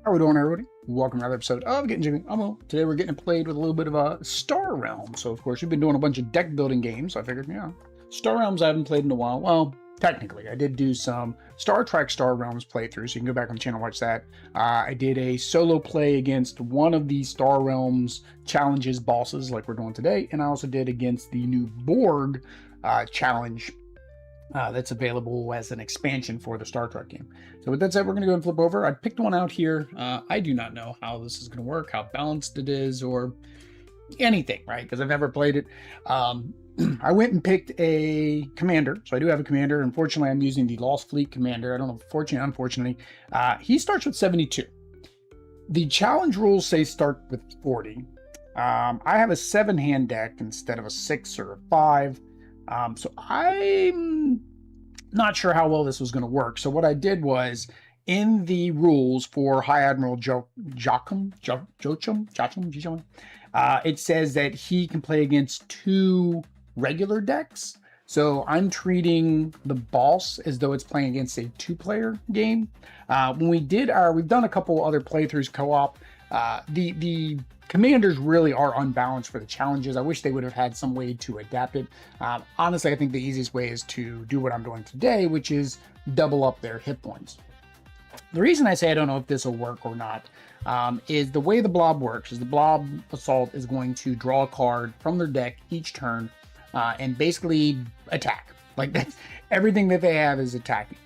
How we doing, everybody? Welcome to another episode of Getting Jimmy. I'm Will. Today we're getting played with a little bit of a Star Realm. So, of course, we've been doing a bunch of deck building games. So I figured, Star Realms I haven't played in a while. Well, technically, I did do some Star Trek Star Realms playthroughs. So you can go back on the channel and watch that. I did a solo play against one of the Star Realms challenges bosses, like we're doing today, and I also did against the new Borg challenge. That's available as an expansion for the Star Trek game. So with that said, we're going to go and flip over. I picked one out here. I do not know how this is going to work, how balanced it is, or anything, right? Because I've never played it. I went and picked a commander. So I do have a commander. Unfortunately, I'm using the Lost Fleet commander. I don't know, fortunately, unfortunately. He starts with 72. The challenge rules say start with 40. I have a 7-hand deck instead of a 6 or a 5. So I'm not sure how well this was going to work. So what I did was, in the rules for High Admiral Joachim, it says that he can play against 2 regular decks. So I'm treating the boss as though it's playing against a 2-player game. When we've done a couple other playthroughs co-op. The commanders really are unbalanced for the challenges. I wish they would have had some way to adapt it. Honestly, I think the easiest way is to do what I'm doing today, which is double up their hit points. The reason I say I don't know if this will work or not is the way the blob works is the Blob Assault is going to draw a card from their deck each turn and basically attack. Like, that's everything that they have is attacking.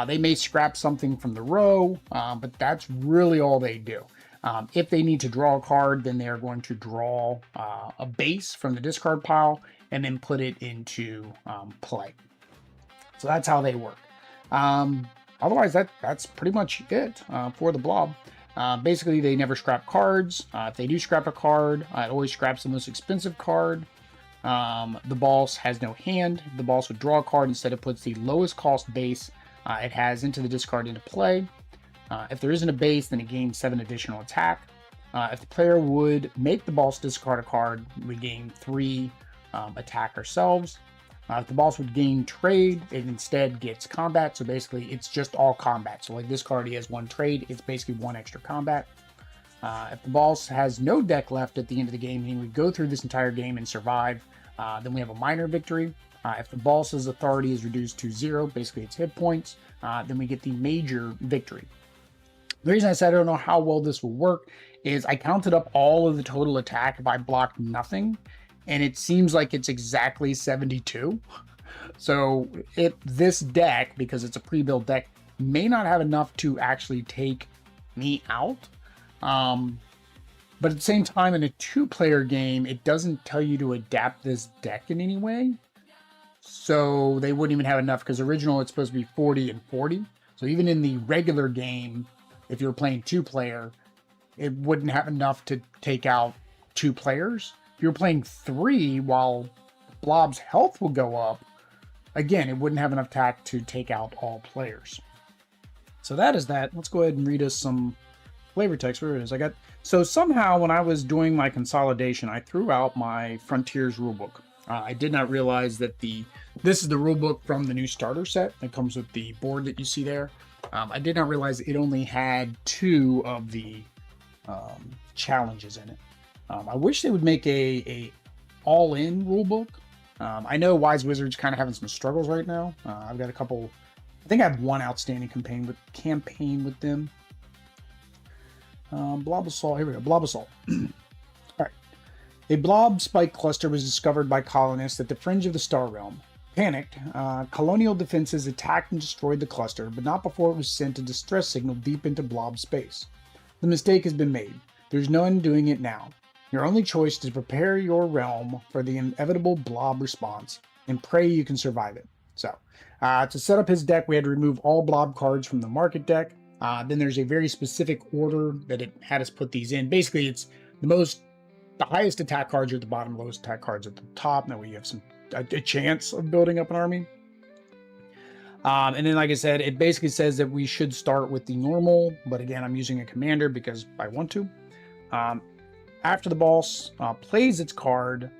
They may scrap something from the row, but that's really all they do. If they need to draw a card, then they are going to draw a base from the discard pile and then put it into play. So that's how they work. Otherwise, that's pretty much it for the blob. Basically, they never scrap cards. If they do scrap a card, it always scraps the most expensive card. The boss has no hand. The boss would draw a card. Instead, it puts the lowest cost base it has into the discard into play. If there isn't a base, then it gains 7 additional attack. If the player would make the boss discard a card, we gain 3 attack ourselves. If the boss would gain trade, it instead gets combat. So basically, it's just all combat. So like this card, he has 1 trade. It's basically 1 extra combat. If the boss has no deck left at the end of the game, meaning we go through this entire game and survive, then we have a minor victory. If the boss's authority is reduced to 0, basically it's hit points, then we get the major victory. The reason I said I don't know how well this will work is I counted up all of the total attack if I blocked nothing, and it seems like it's exactly 72. So this deck, because it's a pre-built deck, may not have enough to actually take me out. But at the same time, in a 2-player game, it doesn't tell you to adapt this deck in any way. So they wouldn't even have enough, because original it's supposed to be 40 and 40. So even in the regular game, if you're playing 2-player, it wouldn't have enough to take out 2 players. If you're playing 3, while Blob's health will go up, again, it wouldn't have enough attack to take out all players. So that is that. Let's go ahead and read us some flavor text. Where it is? So somehow when I was doing my consolidation, I threw out my Frontiers rulebook. I did not realize that this is the rulebook from the new starter set that comes with the board that you see there. I did not realize it only had 2 of the challenges in it. I wish they would make a all-in rulebook. I know Wise Wizard's kind of having some struggles right now. I've got a couple. I think I have 1 outstanding campaign with them. Blob Assault. Here we go. Blob Assault. All right. A blob spike cluster was discovered by colonists at the fringe of the Star Realm. Panicked, colonial defenses attacked and destroyed the cluster, but not before it was sent a distress signal deep into blob space. The mistake has been made. There's no undoing it now. Your only choice is to prepare your realm for the inevitable blob response, and pray you can survive it. So, to set up his deck, we had to remove all blob cards from the market deck. Then there's a very specific order that it had us put these in. Basically, it's the highest attack cards are at the bottom, lowest attack cards at the top. That way you have a chance of building up an army. And then, like I said, it basically says that we should start with the normal, but again, I'm using a commander because I want to. After the boss plays its card,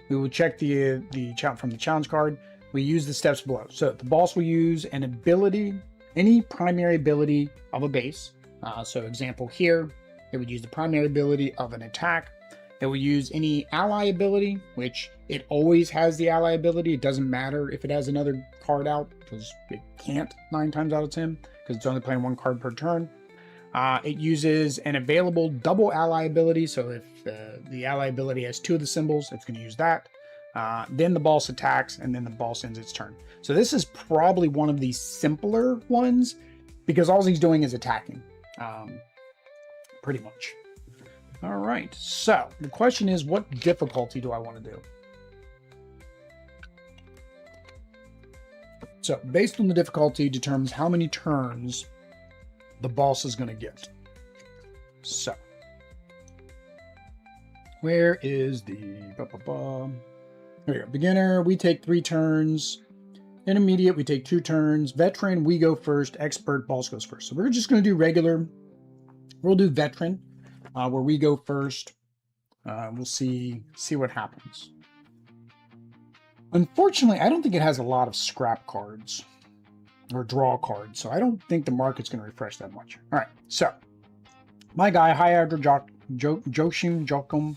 we will check from the challenge card. We use the steps below. So the boss will use an ability, any primary ability of a base. So example here, it would use the primary ability of an attack. It will use any ally ability, which it always has the ally ability. It doesn't matter if it has another card out, because it can't 9 times out of 10, because it's only playing 1 card per turn. It uses an available double ally ability, so if the ally ability has 2 of the symbols, it's going to use that. Then the boss attacks, and then the boss ends its turn. So this is probably one of the simpler ones, because all he's doing is attacking, pretty much. All right, so the question is, what difficulty do I want to do? So based on the difficulty determines how many turns the boss is going to get. So where is the here we go. Beginner, we take 3 turns. Intermediate, we take 2 turns. Veteran, we go first. Expert, boss goes first. So we're just going to do regular. We'll do veteran, where we go first. We'll see what happens. Unfortunately, I don't think it has a lot of scrap cards or draw cards, so I don't think the market's going to refresh that much. All right, so my guy, Joachim Jokum,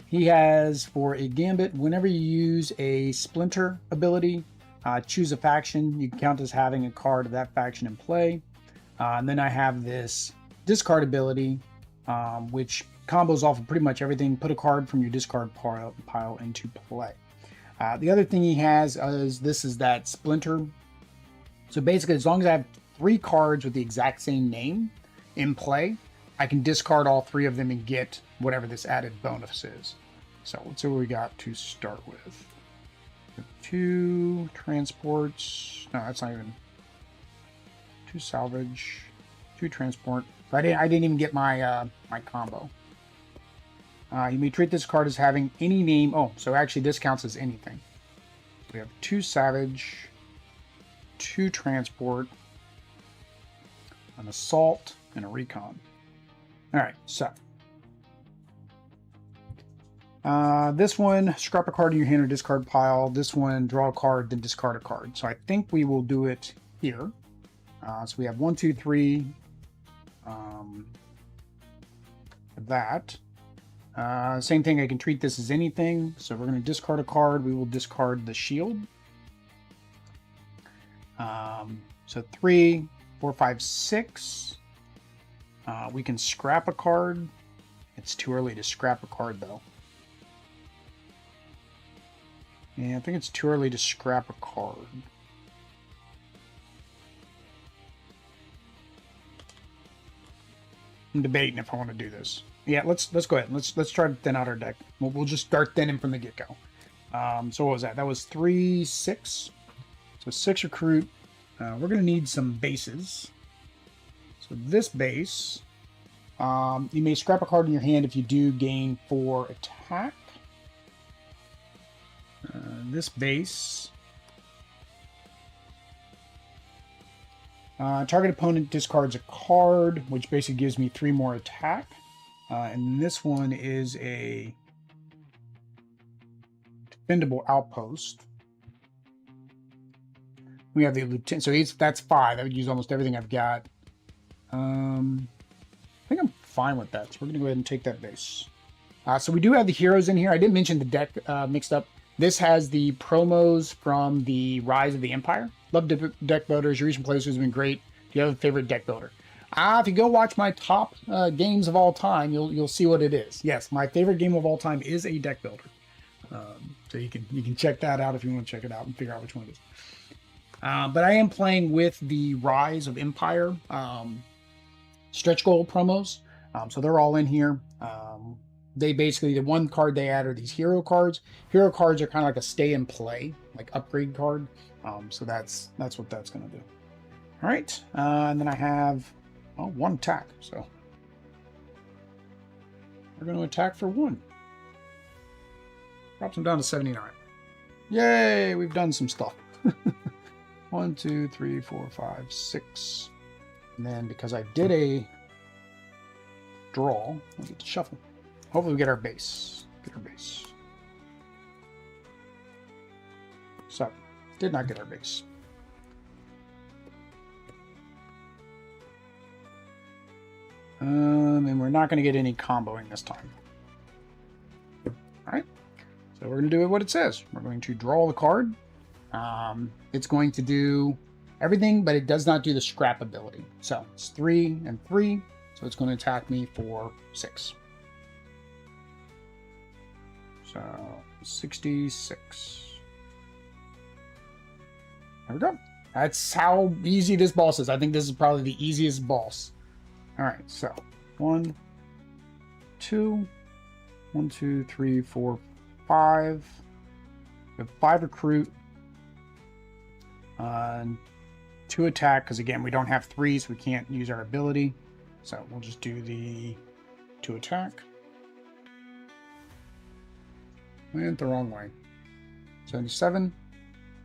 he has, for a gambit, whenever you use a splinter ability, choose a faction, you can count as having a card of that faction in play. And then I have this discard ability, which combos off of pretty much everything. Put a card from your discard pile into play. The other thing he has is that splinter. So basically, as long as I have 3 cards with the exact same name in play, I can discard all 3 of them and get whatever this added bonus is. So let's see what we got to start with. 2 transports. No, that's not even. 2 salvage. 2 transport. But I didn't even get my my combo. You may treat this card as having any name. Oh, so actually this counts as anything. We have 2 savage, 2 transport, an assault, and a recon. All right, so this one, scrap a card in your hand or discard pile. This one, draw a card, then discard a card. So I think we will do it here. So we have 1, 2, 3. That. Same thing, I can treat this as anything. So we're going to discard a card. We will discard the shield. So 3, 4, 5, 6. We can scrap a card. It's too early to scrap a card, though. Yeah, I think it's too early to scrap a card. I'm debating if I want to do this. Yeah, let's go ahead. Let's try to thin out our deck. We'll just start thinning from the get-go. So what was that? That was 3, 6. So 6 recruit. We're gonna need some bases. So this base, you may scrap a card in your hand if you do gain 4 attack. This base. Target opponent discards a card, which basically gives me 3 more attack. And this one is a defendable outpost. We have the lieutenant, so that's 5. I would use almost everything I've got. I think I'm fine with that, so we're gonna go ahead and take that base. So we do have the heroes in here. I didn't mention the deck mixed up. This has the promos from the Rise of the Empire. Love deck builders. Your recent playthrough has been great. Do you have a favorite deck builder? If you go watch my top games of all time, you'll see what it is. Yes, my favorite game of all time is a deck builder. So you can check that out if you want to check it out and figure out which one it is. But I am playing with the Rise of Empire stretch goal promos. So they're all in here. They basically, the one card they add are these hero cards. Hero cards are kind of like a stay and play, like upgrade card. So that's what that's going to do. All right. And then I have 1 attack. So we're going to attack for 1. Drops them down to 79. Yay, we've done some stuff. 1, 2, 3, 4, 5, 6. And then because I did a draw, I get to shuffle. Hopefully we get our base. Get our base. So, did not get our base. And we're not going to get any comboing this time. All right. So we're going to do what it says. We're going to draw the card. It's going to do everything, but it does not do the scrap ability. So it's 3 and 3. So it's going to attack me for 6. So 66. There we go. That's how easy this boss is. I think this is probably the easiest boss. All right, so 1, 2, 1, 2, 3, 4, 5. We have 5 recruit. 2 attack, because again, we don't have 3, so we can't use our ability. So we'll just do the 2 attack. Went the wrong way. 77.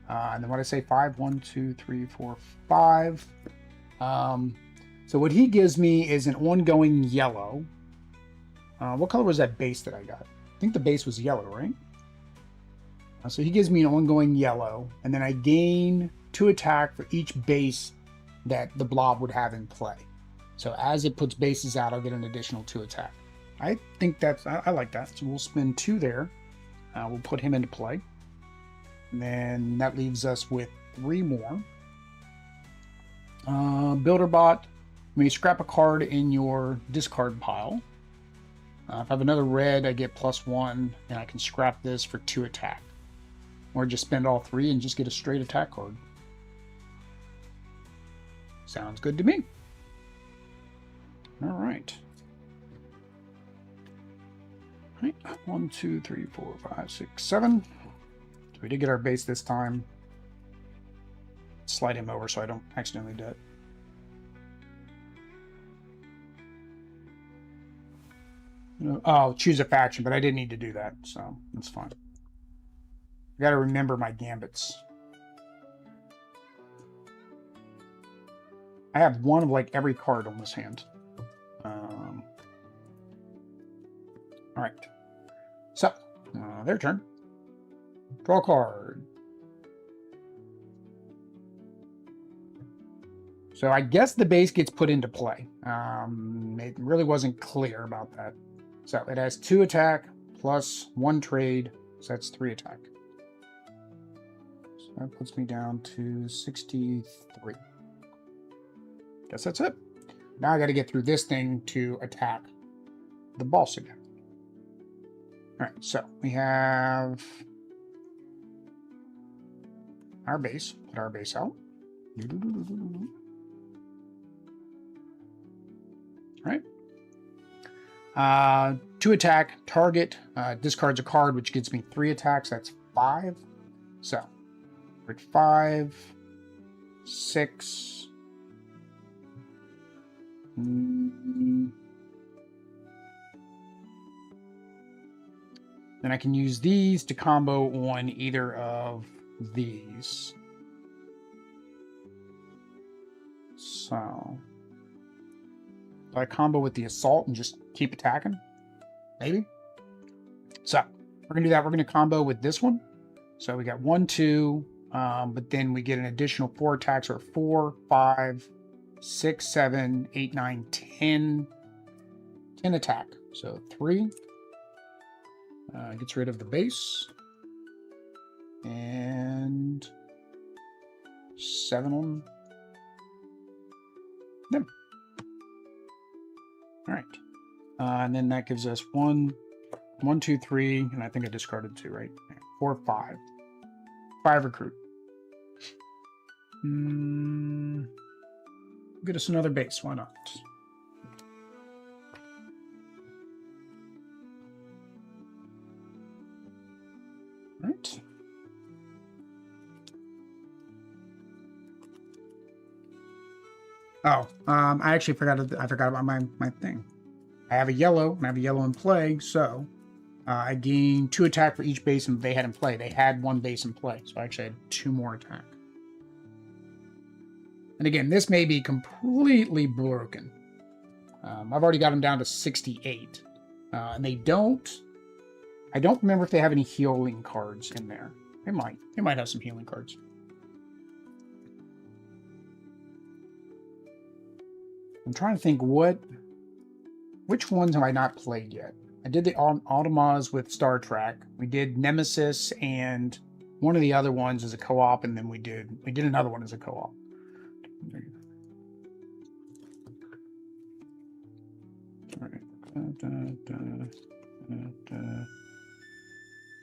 And then what I say, 5, 1, 2, 3, 4, 5. So what he gives me is an ongoing yellow. What color was that base that I got? I think the base was yellow, right? So he gives me an ongoing yellow, and then I gain 2 attack for each base that the blob would have in play. So as it puts bases out, I'll get an additional 2 attack. I think that's, I like that. So we'll spend 2 there. We'll put him into play. And then that leaves us with 3 more. Builderbot, you may scrap a card in your discard pile. If I have another red, I get +1, and I can scrap this for 2 attack. Or just spend all 3 and just get a straight attack card. Sounds good to me. All right. 1, 2, 3, 4, 5, 6, 7. So we did get our base this time. Slide him over so I don't accidentally do it. Oh, choose a faction, but I didn't need to do that, so that's fine. I gotta remember my gambits. I have one of like every card on this hand. All right. So, their turn. Draw a card. So I guess the base gets put into play. It really wasn't clear about that. So it has 2 attack plus 1 trade, so that's 3 attack. So that puts me down to 63. Guess that's it. Now I got to get through this thing to attack the boss again. All right, so we have our base. Put our base out. All right. 2 attack, target, discards a card, which gives me 3 attacks. That's 5. So, 5, 6. Then I can use these to combo on either of these. So, do I combo with the assault and just keep attacking? Maybe. So, we're going to do that. We're going to combo with this one. So, we got 1, 2, but then we get an additional 4 attacks, or 4, 5, 6, 7, 8, 9, 10. 10 attack. So, 3. Gets rid of the base. And 7 on them. All right. And then that gives us 1, 2, 3, and I think I discarded 2, right? 4, 5. 5 recruit. Get us another base. Why not? Right. Oh, I actually forgot about my thing. I have a yellow, and I have a yellow in play, so I gain 2 attack for each base they had in play. They had 1 base in play, so I actually had 2 more attack. And again, this may be completely broken. I've already got them down to 68. And they don't... I don't remember if they have any healing cards in there. They might. They might have some healing cards. I'm trying to think what which ones have I not played yet? I did the Automas with Star Trek. We did Nemesis, and one of the other ones is a co-op, and then we did another one as a co-op.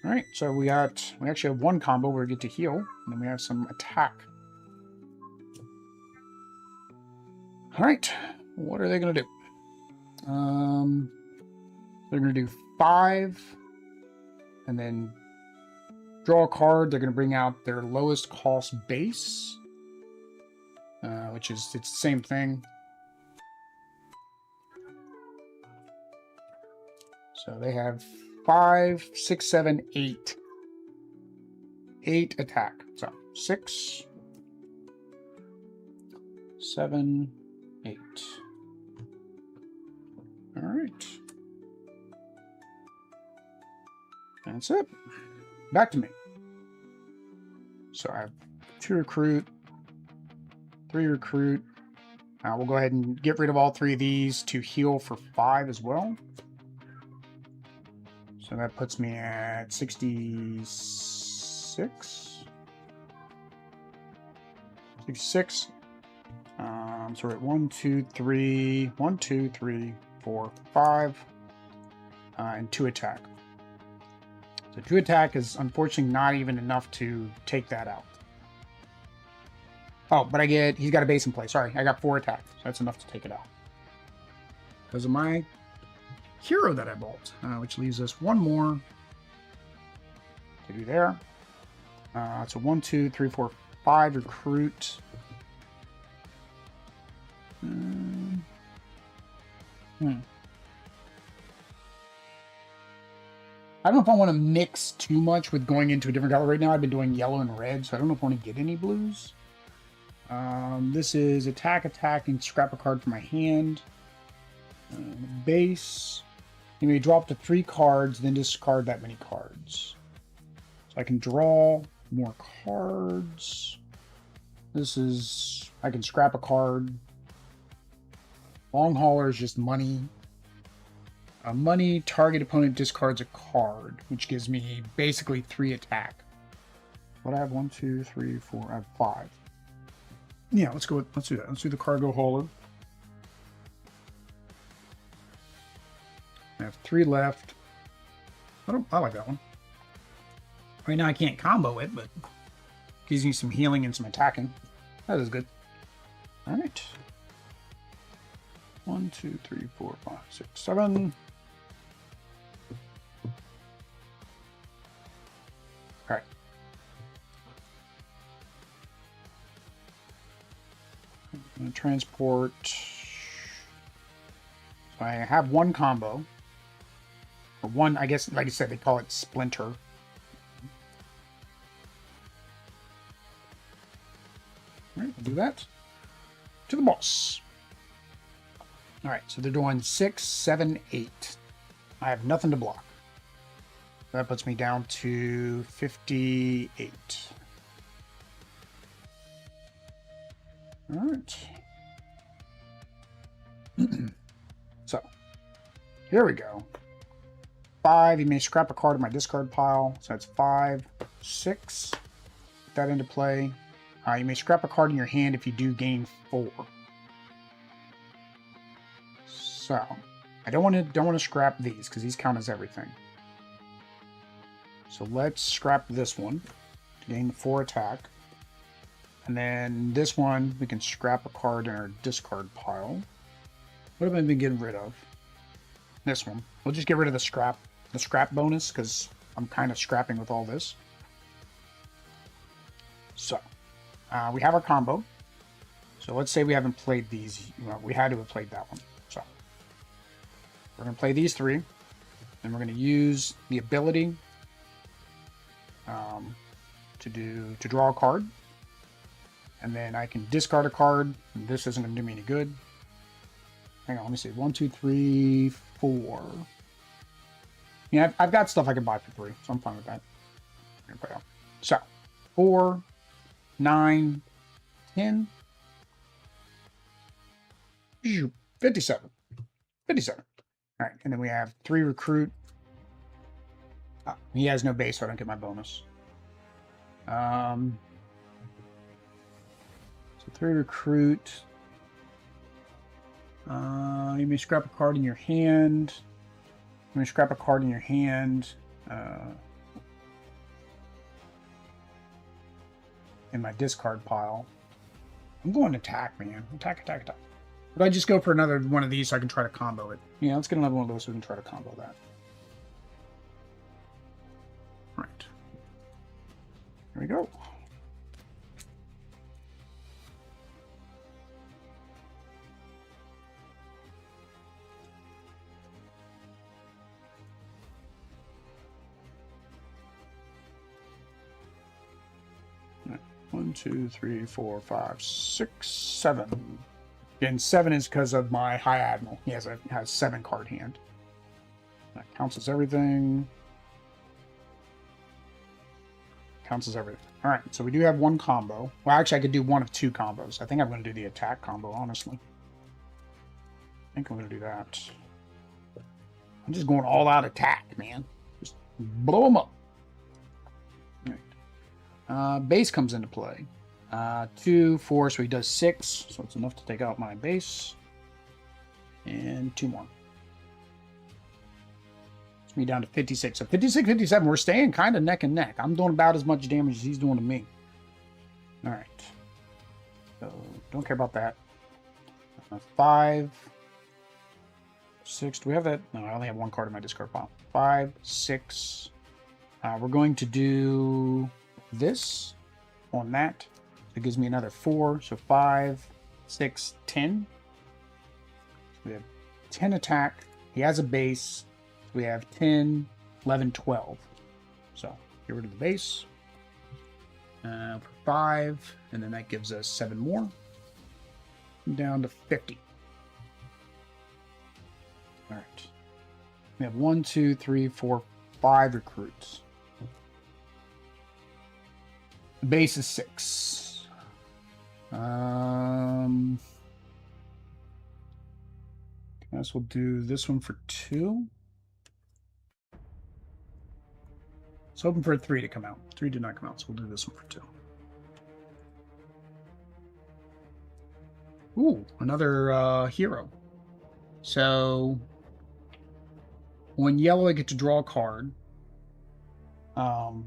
All right, so we actually have one combo where we get to heal, and then we have some attack. All right, what are they going to do? They're going to do 5, and then draw a card. They're going to bring out their lowest cost base, which is it's the same thing. So they have 5, 6, 7, 8. 8 attack. So 6, 7, 8. All right. That's it. Back to me. So I have 2 recruit, 3 recruit. We'll go ahead and get rid of all 3 of these to heal for 5 as well. So that puts me at 66. 66. So we're at 1, 2, 3, 1, 2, 3, 4, 5, and 2 attack. So 2 attack is unfortunately not even enough to take that out. Oh, but he's got a base in play. Sorry, I got 4 attack. So that's enough to take it out. Because of my hero that I bought, which leaves us 1 more to do there. So 1, 2, 3, 4, 5 recruit. I don't know if I want to mix too much with going into a different color. Right now I've been doing yellow and red, so I don't know if I want to get any blues. This is attack, and scrap a card from my hand. Base. You may draw up to 3 cards, then discard that many cards. So I can draw more cards. This is, I can scrap a card. Long hauler is just money. Money, target opponent discards a card, which gives me basically 3 attack. What I have 1, 2, 3, 4, I have 5. Yeah, let's do that. Let's do the cargo hauler. I have 3 left. I like that one. Right now I can't combo it, but gives me some healing and some attacking. That is good. All right. 1, 2, 3, 4, 5, 6, 7. All right. I'm going to transport. So I have 1 combo. Or 1, I guess, like I said, they call it Splinter. All right, we'll do that. To the boss. All right, so they're doing 6, 7, 8. I have nothing to block. That puts me down to 58. All right. So, here we go. 5, you may scrap a card in my discard pile. So that's 5, 6. Put that into play. You may scrap a card in your hand if you do gain 4. So, I don't want to scrap these because these count as everything. So let's scrap this one to gain 4 attack. And then this one, we can scrap a card in our discard pile. What have I been getting rid of? This one. We'll just get rid of the scrap bonus because I'm kind of scrapping with all this. So, we have our combo. So let's say we haven't played these. Well, we had to have played that one. So, we're going to play these 3. And we're going to use the ability to draw a card. And then I can discard a card. This isn't going to do me any good. Hang on, let me see. 1, 2, 3, 4. Yeah, I've got stuff I can buy for 3, so I'm fine with that. So, 4, 9, 10, 57. 57. All right, and then we have 3 recruit. He has no base, so I don't get my bonus. So 3 recruit. You may scrap a card in your hand. You may scrap a card in your hand. In my discard pile. I'm going to attack, man. Attack, attack, attack. But I just go for another one of these so I can try to combo it. Yeah, let's get another one of those so we can try to combo that. Right. There we go. Right. 1, 2, 3, 4, 5, 6, 7. And 7 is because of my High Admiral. He has 7 card hand. That counts as everything. Counts as everything. All right, so we do have 1 combo. Well, actually, I could do 1 of 2 combos. I think I'm going to do the attack combo, honestly. I think I'm going to do that. I'm just going all out attack, man. Just blow them up. All right. Base comes into play. 2, 4, so he does 6, so it's enough to take out my base. And 2 more. It's me down to 56. So 56, 57, we're staying kind of neck and neck. I'm doing about as much damage as he's doing to me. All right. So, don't care about that. 5, 6, do we have that? No, I only have 1 card in my discard pile. 5, 6. We're going to do this on that. It gives me another 4, so 5, 6, 10. We have 10 attack. He has a base. We have 10, 11, 12. So get rid of the base. For 5, and then that gives us 7 more. Down to 50. All right. We have 1, 2, 3, 4, 5 recruits. The base is 6. I guess we'll do this one for 2. It's hoping for a 3 to come out. 3 did not come out, so we'll do this one for 2. Ooh, another hero. So when yellow, I get to draw a card. Oh,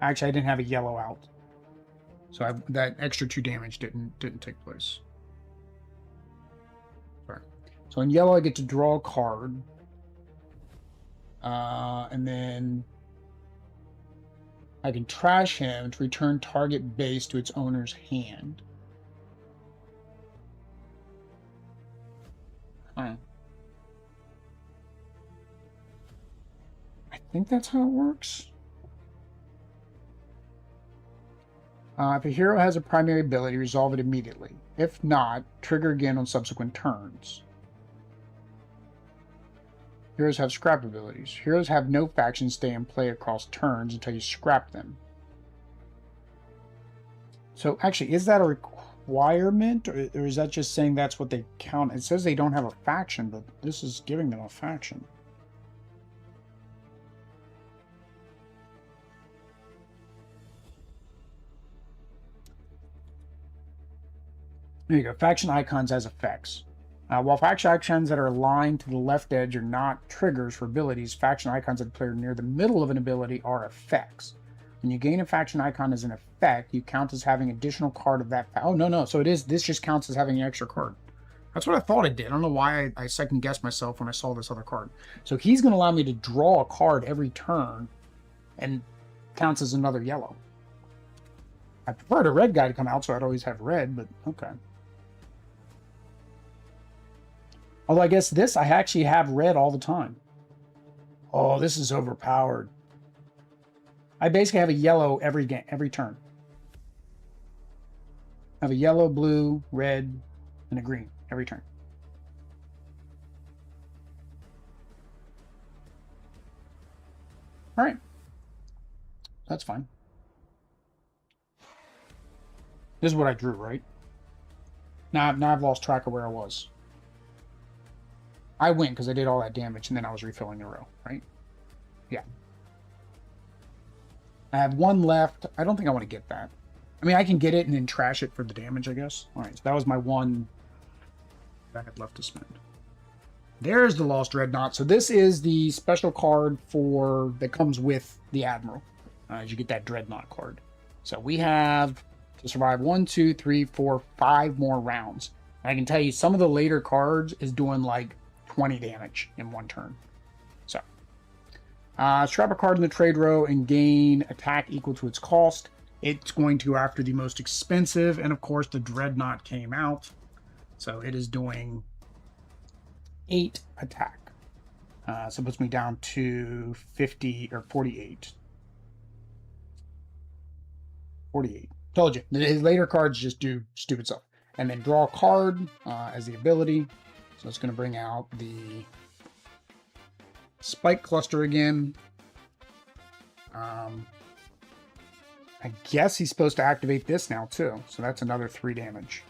actually, I didn't have a yellow out. So that extra 2 damage didn't take place. Sorry. So in yellow, I get to draw a card. And then I can trash him to return target base to its owner's hand. I think that's how it works. If a hero has a primary ability, resolve it immediately. If not, trigger again on subsequent turns. Heroes have scrap abilities. Heroes have no factions stay in play across turns until you scrap them. So actually, is that a requirement, or is that just saying that's what they count? It says they don't have a faction, but this is giving them a faction. There you go. Faction icons as effects. While faction icons that are aligned to the left edge are not triggers for abilities, faction icons that appear near the middle of an ability are effects. When you gain a faction icon as an effect, you count as having additional card of that. Oh, no. So this just counts as having an extra card. That's what I thought it did. I don't know why I second guessed myself when I saw this other card. So he's going to allow me to draw a card every turn and counts as another yellow. I preferred a red guy to come out, so I'd always have red, but okay. Although I guess this, I actually have red all the time. Oh, this is overpowered. I basically have a yellow every turn. I have a yellow, blue, red, and a green every turn. All right. That's fine. This is what I drew, right? Now I've lost track of where I was. I win because I did all that damage and then I was refilling the row, right? Yeah. I have one left. I don't think I want to get that. I mean, I can get it and then trash it for the damage, I guess. All right, so that was my one that I had left to spend. There's the Lost Dreadnought. So this is the special card for that comes with the Admiral. As you get that Dreadnought card. So we have to survive 1, 2, 3, 4, 5 more rounds. And I can tell you some of the later cards is doing like 20 damage in one turn. So strap a card in the trade row and gain attack equal to its cost. It's going to go after the most expensive, and of course the Dreadnought came out. So it is doing 8 attack. So it puts me down to 50 or 48. 48. Told you. His later cards just do stupid stuff. And then draw a card as the ability. So it's going to bring out the Spike Cluster again. I guess he's supposed to activate this now too. So that's another 3 damage.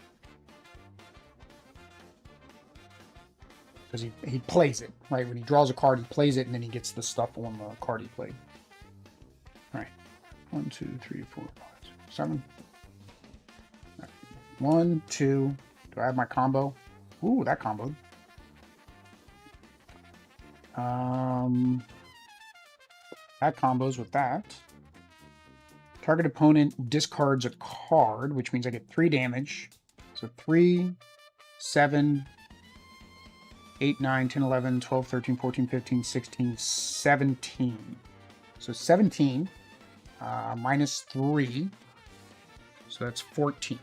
Because he plays it, right? When he draws a card, he plays it, and then he gets the stuff on the card he played. All right. 1, 2, 3, 4, 5, 6, 7. Right. 1, 2. Do I have my combo? Ooh, that comboed. That combos with that. Target opponent discards a card, which means I get 3 damage. So 3, 7, 8, 9, 10, 11, 12, 13, 14, 15, 16, 17. So 17 minus 3. So that's 14.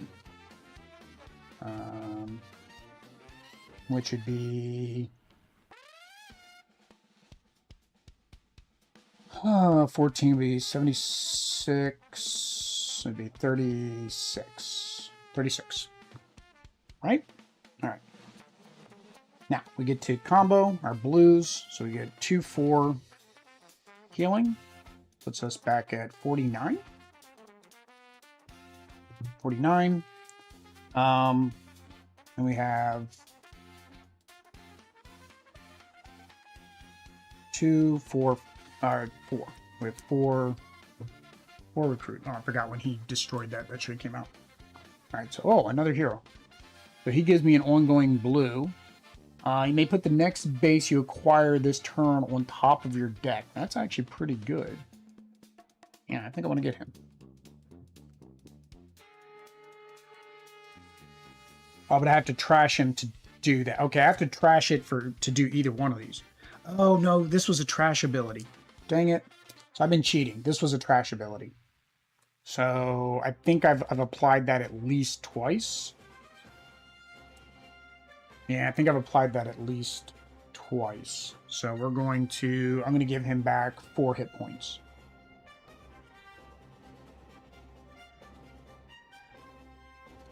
Which would be 14 would be 76. It'd be 36. 36. Right? All right. Now we get to combo our blues. So we get 2, 4 healing. Puts us back at 49. 49. And we have 2, 4. 4. We have 4 recruit. Oh, I forgot when he destroyed that. That should have came out. All right. So, another hero. So he gives me an ongoing blue. You may put the next base you acquire this turn on top of your deck. That's actually pretty good. Yeah, I think I want to get him. Oh, but I have to trash him to do that. Okay, I have to trash it to do either one of these. Oh, no, this was a trash ability. Dang it. So I've been cheating. This was a trash ability. So I think I've applied that at least twice. Yeah, I think I've applied that at least twice. So I'm going to give him back 4 hit points.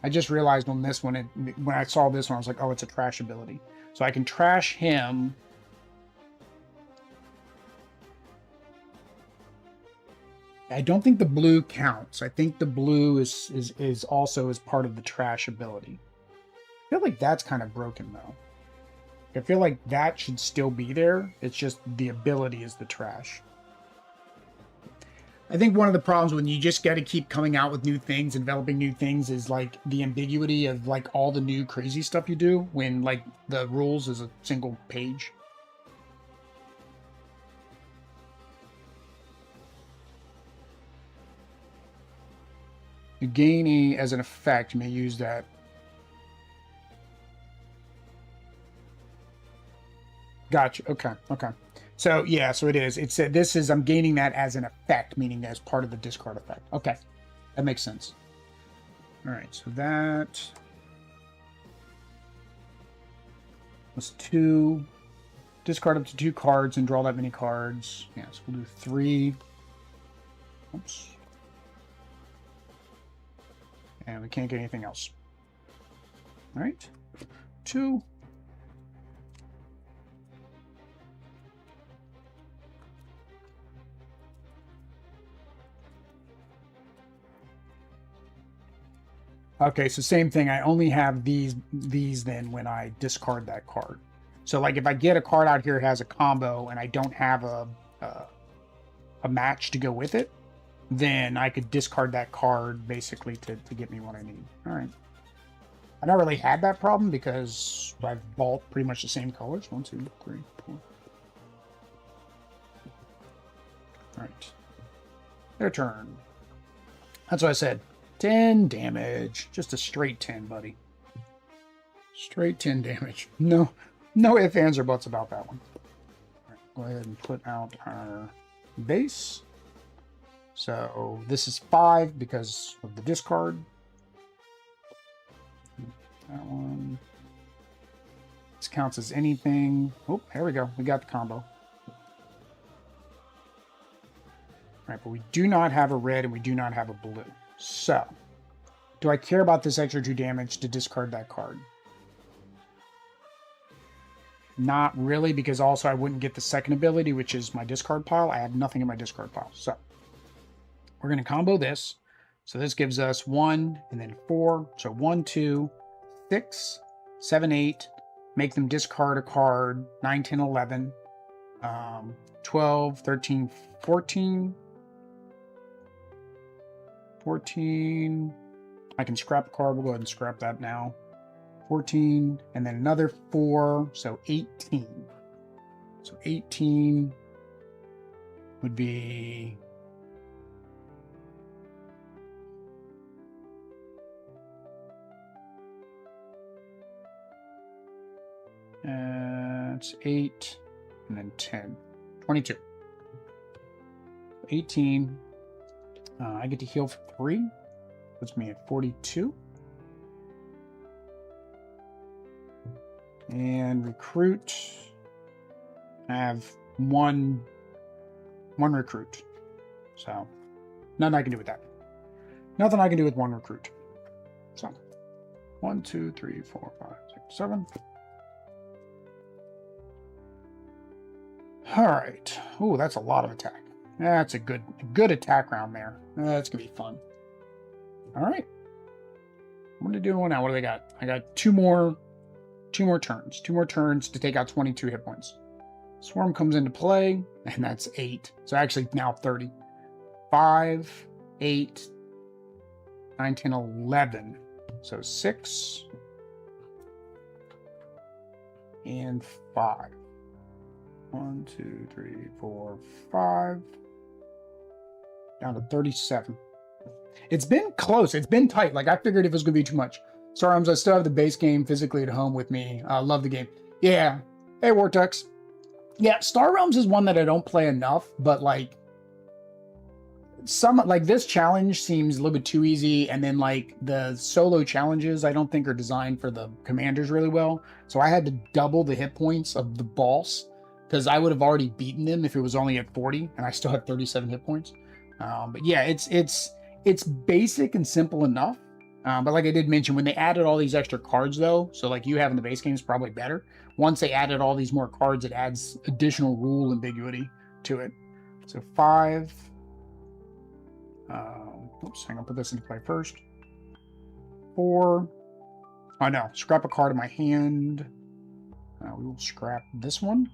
I just realized on this one, when I saw this one, I was like, oh, it's a trash ability. So I can trash him. I don't think the blue counts. I think the blue is also as part of the trash ability. I feel like that's kind of broken, though. I feel like that should still be there. It's just the ability is the trash. I think one of the problems when you just got to keep coming out with new things and developing new things is like the ambiguity of like all the new crazy stuff you do when like the rules is a single page. You gain as an effect, you may use that. Gotcha. Okay. Okay. So yeah, so it is. It's this is I'm gaining that as an effect, meaning as part of the discard effect. Okay, that makes sense. All right, so that was 2. Discard up to 2 cards and draw that many cards. Yeah, so we'll do 3. Oops. And we can't get anything else. All right, 2. Okay, so same thing. I only have these then when I discard that card. So like if I get a card out here that has a combo and I don't have a match to go with it, then I could discard that card basically to get me what I need. All right. I never really had that problem because I've bought pretty much the same colors. 1, 2, 3, 4. All right. Their turn. That's what I said. 10 damage. Just a straight 10, buddy. Straight 10 damage. No ifs, ands, or buts about that one. All right, go ahead and put out our base. So this is 5 because of the discard. That one. This counts as anything. Oh, here we go. We got the combo. All right, but we do not have a red and we do not have a blue. So, do I care about this extra 2 damage to discard that card? Not really, because also I wouldn't get the second ability, which is my discard pile. I have nothing in my discard pile. So, we're going to combo this. So this gives us 1 and then 4. So 1, 2, 6, 7, 8. Make them discard a card. 9, 10, 11. 12, 13, 14. 14. I can scrap a card. We'll go ahead and scrap that now. 14. And then another 4. So 18. So 18 would be... it's 8 and then 10. 22. 18. I get to heal for 3. Puts me at 42. And recruit. I have one recruit. So nothing I can do with that. Nothing I can do with 1 recruit. So 1, 2, 3, 4, 5, 6, 7. All right. Oh, that's a lot of attack. That's a good attack round there. That's gonna be fun. All right. What are they doing now? What do they got? I got two more turns. 2 more turns to take out 22 hit points. Swarm comes into play, and that's 8. So actually now 30. 5, 8, 9, 10, 11. So 6 and 5. 1, 2, 3, 4, 5. Down to 37. It's been close. It's been tight. Like, I figured it was going to be too much. Star Realms, I still have the base game physically at home with me. I love the game. Yeah. Hey, Vortex. Yeah, Star Realms is one that I don't play enough, but, like, this challenge seems a little bit too easy, and then, like, the solo challenges I don't think are designed for the commanders really well. So I had to double the hit points of the boss, because I would have already beaten them if it was only at 40, and I still had 37 hit points. But yeah, it's basic and simple enough. But like I did mention, when they added all these extra cards, though, so like you have in the base game is probably better. Once they added all these more cards, it adds additional rule ambiguity to it. So 5. Oops, I'm gonna put this into play first. 4. Oh no, scrap a card in my hand. We will scrap this one.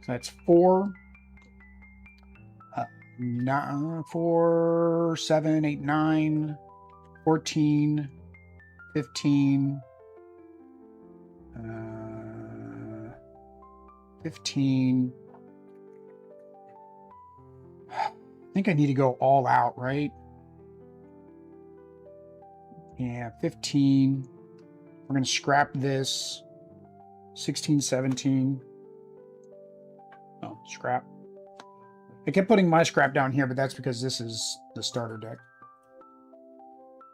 So that's 4. 4, 7, 8, 9, 14, 15, 15. I think I need to go all out, right? Yeah, 15. We're going to scrap this. 16, 17. Oh, scrap. I kept putting my scrap down here, but that's because this is the starter deck.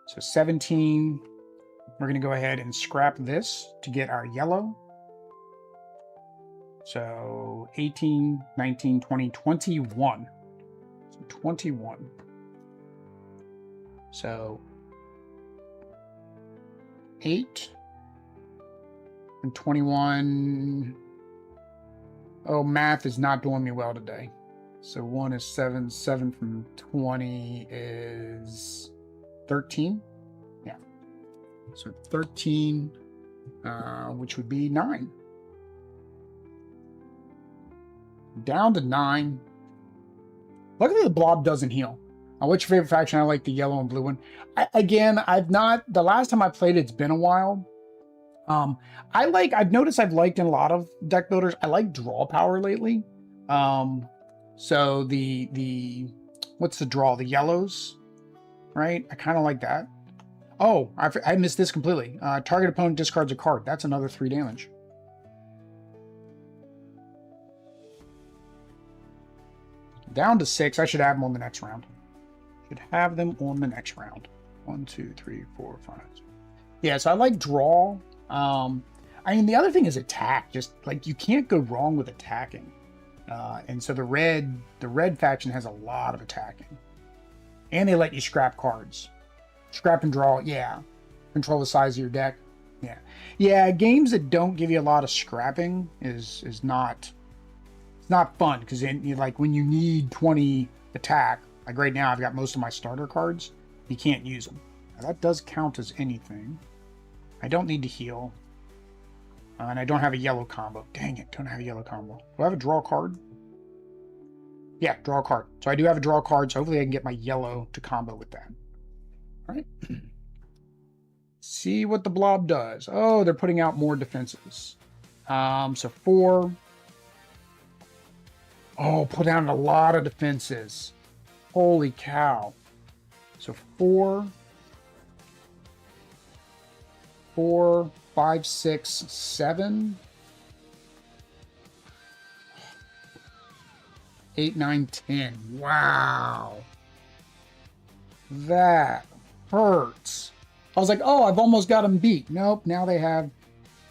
So 17. We're going to go ahead and scrap this to get our yellow. So 18, 19, 20, 21. So 21. So 8 and 21. Oh, math is not doing me well today. So 1 is 7. 7 from 20 is 13. Yeah. So 13, which would be 9. Down to 9. Luckily, the blob doesn't heal. What's your favorite faction? I like the yellow and blue one. I've not, the last time I played it's been a while. I've noticed I've liked in a lot of deck builders, I like draw power lately. So what's the draw? The yellows, right? I kind of like that. Oh, I missed this completely. Target opponent discards a card. That's another 3 damage. Down to 6. I should have them on the next round. Should have them on the next round. 1, 2, 3, 4, 5. Yeah, so I like draw. I mean, the other thing is attack. Just like you can't go wrong with attacking. And so the red faction has a lot of attacking. And they let you scrap cards. Scrap and draw, yeah. Control the size of your deck. Yeah. Yeah, games that don't give you a lot of scrapping is not, it's not fun, because like when you need 20 attack, like right now I've got most of my starter cards, you can't use them. Now, that does count as anything. I don't need to heal. And I don't have a yellow combo. Dang it, don't have a yellow combo. Do I have a draw card? Yeah, draw a card. So I do have a draw card, so hopefully I can get my yellow to combo with that. All right. See what the blob does. Oh, they're putting out more defenses. So 4. Oh, put down a lot of defenses. Holy cow. So 4, 5, 6, 7, 8, 9, 10. Wow. That hurts. I was like, oh, I've almost got them beat. Nope, now they have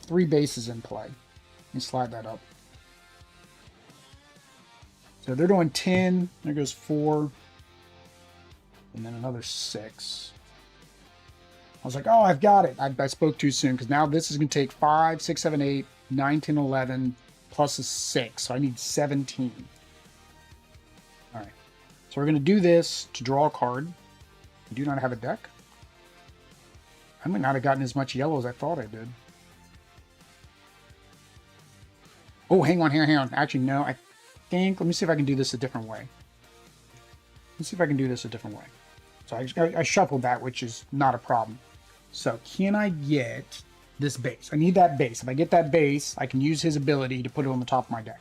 3 bases in play. Let me slide that up. So they're doing 10. There goes 4. And then another 6. I was like, oh, I've got it. I spoke too soon, because now this is going to take 5, 6, 7, 8, 9, 10, 11, plus a 6. So I need 17. All right. So we're going to do this to draw a card. I do not have a deck. I might not have gotten as much yellow as I thought I did. Oh, hang on. Actually, no, I think, let me see if I can do this a different way. Let's see if I can do this a different way. So I shuffled that, which is not a problem. So can I get this base? I need that base. If I get that base, I can use his ability to put it on the top of my deck.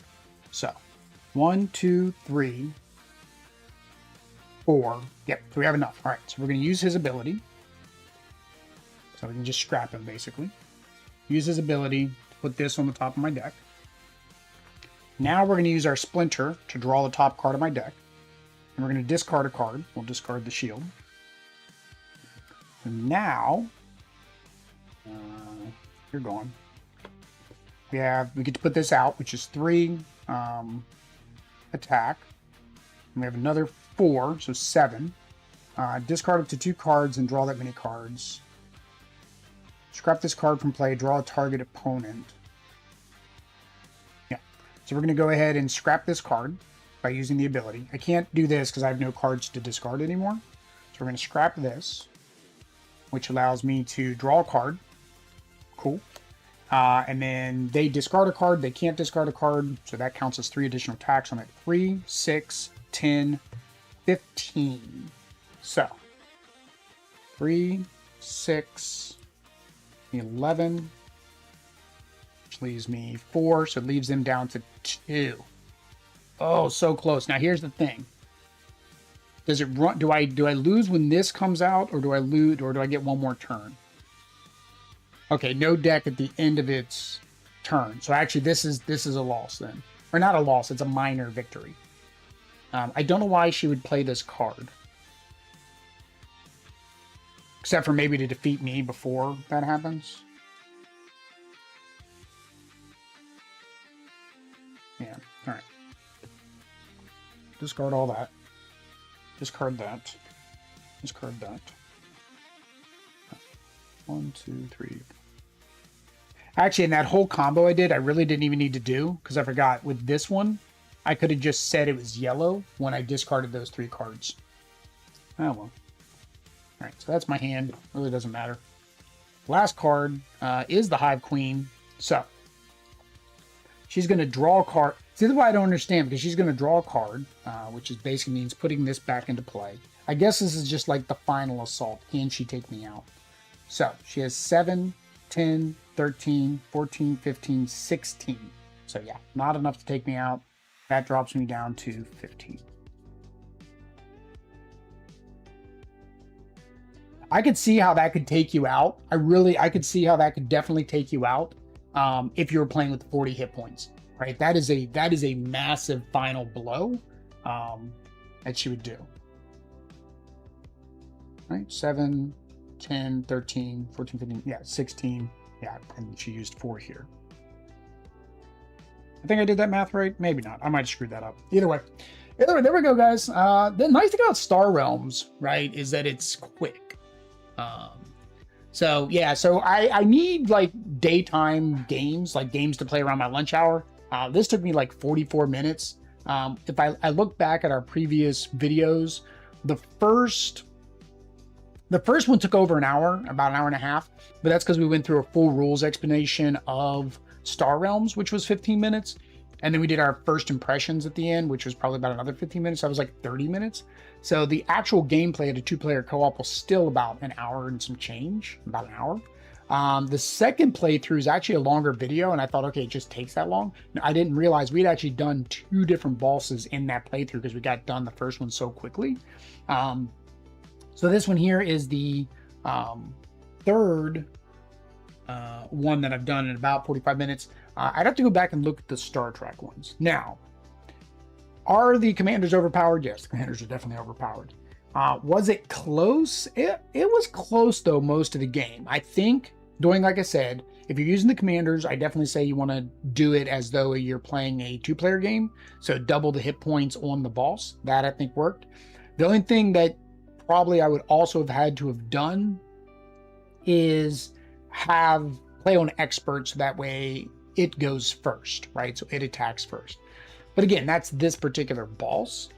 So 1, 2, 3, 4. Yep, so we have enough. All right, so we're going to use his ability. So we can just scrap him, basically. Use his ability to put this on the top of my deck. Now we're going to use our splinter to draw the top card of my deck. And we're going to discard a card. We'll discard the shield. And now, you're gone. We get to put this out, which is 3 attack. And we have another 4, so 7. Discard up to 2 cards and draw that many cards. Scrap this card from play, draw a target opponent. Yeah. So we're going to go ahead and scrap this card by using the ability. I can't do this because I have no cards to discard anymore. So we're going to scrap this, which allows me to draw a card. Cool. And then they discard a card. They can't discard a card, so that counts as 3 additional attacks on it. 3, 6, 10, 15. So 3, 6, 11, which leaves me 4, so it leaves them down to 2. Oh, so close. Now here's the thing. Does it run? Do I lose when this comes out, or do I lose, or do I get one more turn? Okay, no deck at the end of its turn. So actually this is a loss then. Or not a loss, it's a minor victory. I don't know why she would play this card. Except for maybe to defeat me before that happens. Yeah, alright. Discard all that. Discard that. Discard that. 1, 2, 3. Actually, in that whole combo I did, I really didn't even need to do, because I forgot. With this one, I could have just said it was yellow when I discarded those 3 cards. Oh well. Alright, so that's my hand. Really doesn't matter. Last card is the Hive Queen. So, she's going to draw a card. See, this is why I don't understand, because she's going to draw a card, which is basically means putting this back into play. I guess this is just like the final assault. Can she take me out? So she has 7, 10, 13, 14, 15, 16. So yeah, not enough to take me out. That drops me down to 15. I could see how that could take you out. I could see how that could definitely take you out if you were playing with 40 hit points, right? That is a massive final blow that she would do. Right, 7, 10, 13, 14, 15, yeah, 16. Yeah, and she used 4 here. I think I did that math right. Maybe not. I might have screwed that up. Either way, there we go, guys. The nice thing about Star Realms, right, is that it's quick. So yeah, so I need like daytime games, like games to play around my lunch hour. This took me like 44 minutes. If I look back at our previous videos, the first one took over an hour, about an hour and a half, but that's because we went through a full rules explanation of Star Realms, which was 15 minutes. And then we did our first impressions at the end, which was probably about another 15 minutes. That was like 30 minutes. So the actual gameplay at a 2-player co-op was still about an hour and some change, about an hour. The second playthrough is actually a longer video, and I thought, okay, it just takes that long. I didn't realize we'd actually done 2 different bosses in that playthrough because we got done the first one so quickly. So this one here is the third one that I've done in about 45 minutes. I'd have to go back and look at the Star Trek ones. Now, are the commanders overpowered? Yes, the commanders are definitely overpowered. Was it close? It was close, though, most of the game. I think, doing like I said, if you're using the commanders, I definitely say you want to do it as though you're playing a 2-player game. So double the hit points on the boss. That, I think, worked. The only thing that probably I would also have had to have done is play on expert, so that way it goes first, right? So it attacks first. But again, that's this particular boss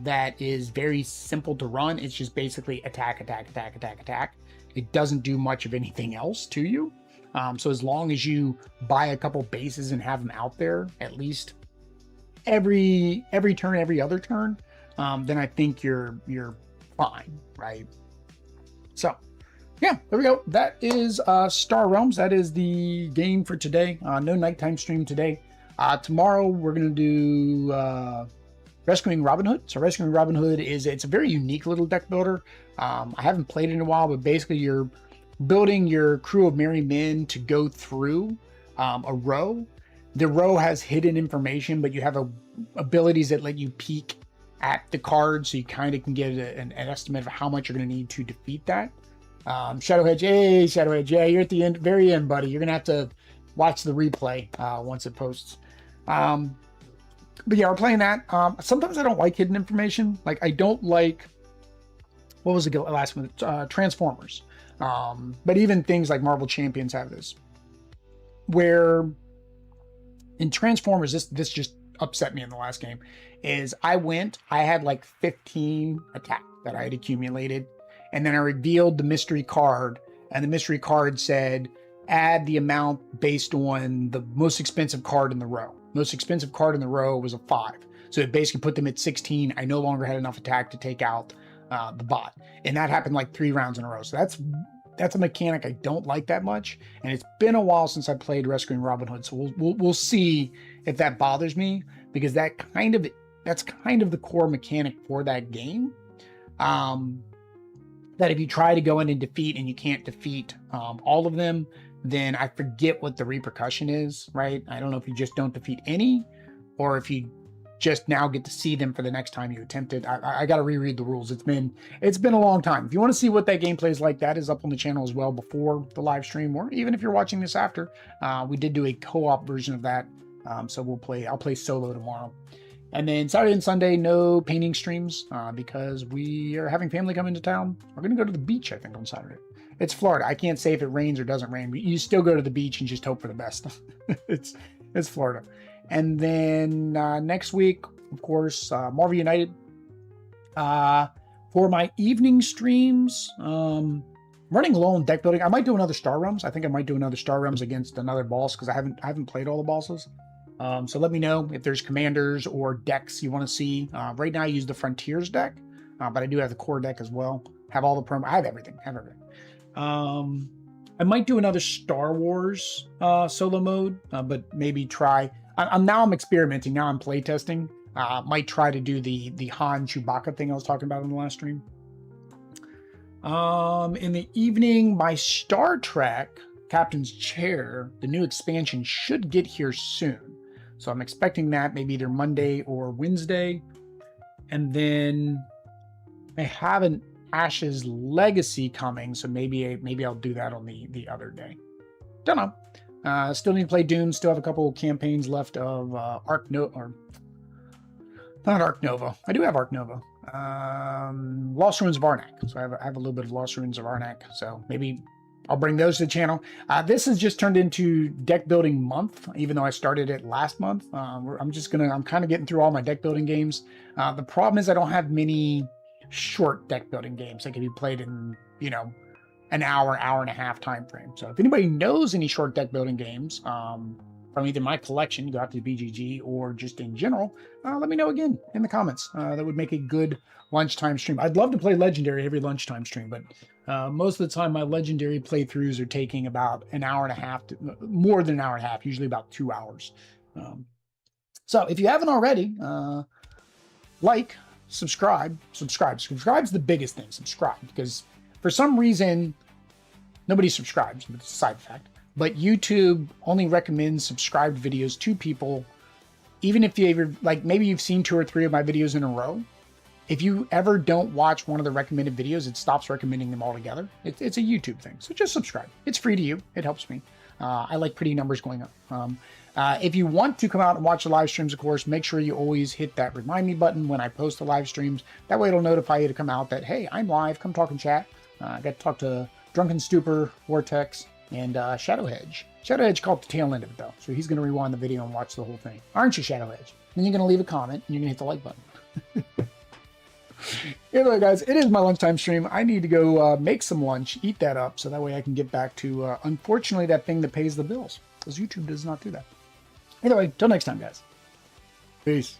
that is very simple to run. It's just basically attack, attack, attack, attack, attack. It doesn't do much of anything else to you. So as long as you buy a couple bases and have them out there at least every turn, every other turn, then I think you're fine, right? So yeah, there we go. That is Star Realms. That is the game for today. No nighttime stream today. Tomorrow we're going to do Rescuing Robin Hood. So Rescuing Robin Hood it's a very unique little deck builder. I haven't played it in a while, but basically you're building your crew of merry men to go through a row. The row has hidden information, but you have abilities that let you peek at the cards, so you kind of can get an estimate of how much you're going to need to defeat that. Shadowhead, hey, Shadowhead, yeah, you're at the end, very end, buddy. You're going to have to watch the replay once it posts. But yeah, we're playing that. Sometimes I don't like hidden information. Like, I don't like, what was the last one? Transformers. But even things like Marvel Champions have this, where in Transformers, this just upset me in the last game, is I had like 15 attack that I had accumulated, and then I revealed the mystery card, and the mystery card said, add the amount based on the most expensive card in the row. Most expensive card in the row was a 5. So it basically put them at 16. I no longer had enough attack to take out the bot. And that happened like 3 rounds in a row. So that's a mechanic I don't like that much. And it's been a while since I played Rescuing Robin Hood. So we'll see if that bothers me, because that's kind of the core mechanic for that game. That if you try to go in and defeat and you can't defeat all of them, then I forget what the repercussion is, right? I don't know if you just don't defeat any, or if you just now get to see them for the next time you attempt it. I got to reread the rules. It's been a long time. If you want to see what that gameplay is like, that is up on the channel as well before the live stream, or even if you're watching this after. We did do a co-op version of that, so I'll play solo tomorrow. And then Saturday and Sunday, no painting streams because we are having family come into town. We're going to go to the beach, I think, on Saturday. It's Florida. I can't say if it rains or doesn't rain. You still go to the beach and just hope for the best. It's Florida. And then next week, of course, Marvel United. For my evening streams, running low on deck building. I might do another Star Realms. I think I might do another Star Realms against another boss, because I haven't played all the bosses. So let me know if there's commanders or decks you want to see. Right now I use the Frontiers deck, but I do have the core deck as well. Have all the promo. I have everything. I might do another Star Wars solo mode, but maybe try. I'm experimenting. Now I'm playtesting. Might try to do the Han Chewbacca thing I was talking about in the last stream. In the evening, my Star Trek Captain's Chair, the new expansion, should get here soon. So I'm expecting that maybe either Monday or Wednesday. And then I have an Ash's Legacy coming, so maybe I'll do that on the other day. Don't know. Still need to play Dune. Still have a couple of campaigns left of Arc Nova, or not Arc Nova. I do have Arc Nova. Lost Ruins of Arnak. So I have a little bit of Lost Ruins of Arnak. So maybe I'll bring those to the channel. This has just turned into deck building month, even though I started it last month. I'm kind of getting through all my deck building games. The problem is I don't have many short deck building games that can be played in, an hour and a half time frame. So if anybody knows any short deck building games from either my collection, go out to BGG, or just in general, let me know again in the comments. That would make a good lunchtime stream. I'd love to play Legendary every lunchtime stream, but most of the time my Legendary playthroughs are taking about an hour and a half, more than an hour and a half, usually about 2 hours. So if you haven't already, like, subscribe. Subscribe's the biggest thing. Subscribe, because for some reason nobody subscribes, but it's a side fact. But YouTube only recommends subscribed videos to people, even if you ever, like, maybe you've seen 2 or 3 of my videos in a row. If you ever don't watch one of the recommended videos, it stops recommending them altogether. It's a YouTube thing. So just subscribe. It's free to you. It helps me. I like pretty numbers going up. If you want to come out and watch the live streams, of course, make sure you always hit that remind me button when I post the live streams. That way it'll notify you to come out that, hey, I'm live. Come talk and chat. I got to talk to Drunken Stupor, Vortex, and Shadowhedge. Shadowhedge caught the tail end of it, though, so he's going to rewind the video and watch the whole thing. Aren't you, Shadowhedge? Then you're going to leave a comment, and you're going to hit the like button. Anyway, guys, it is my lunchtime stream. I need to go make some lunch, eat that up, so that way I can get back to, unfortunately, that thing that pays the bills, because YouTube does not do that. Anyway, till next time, guys. Peace.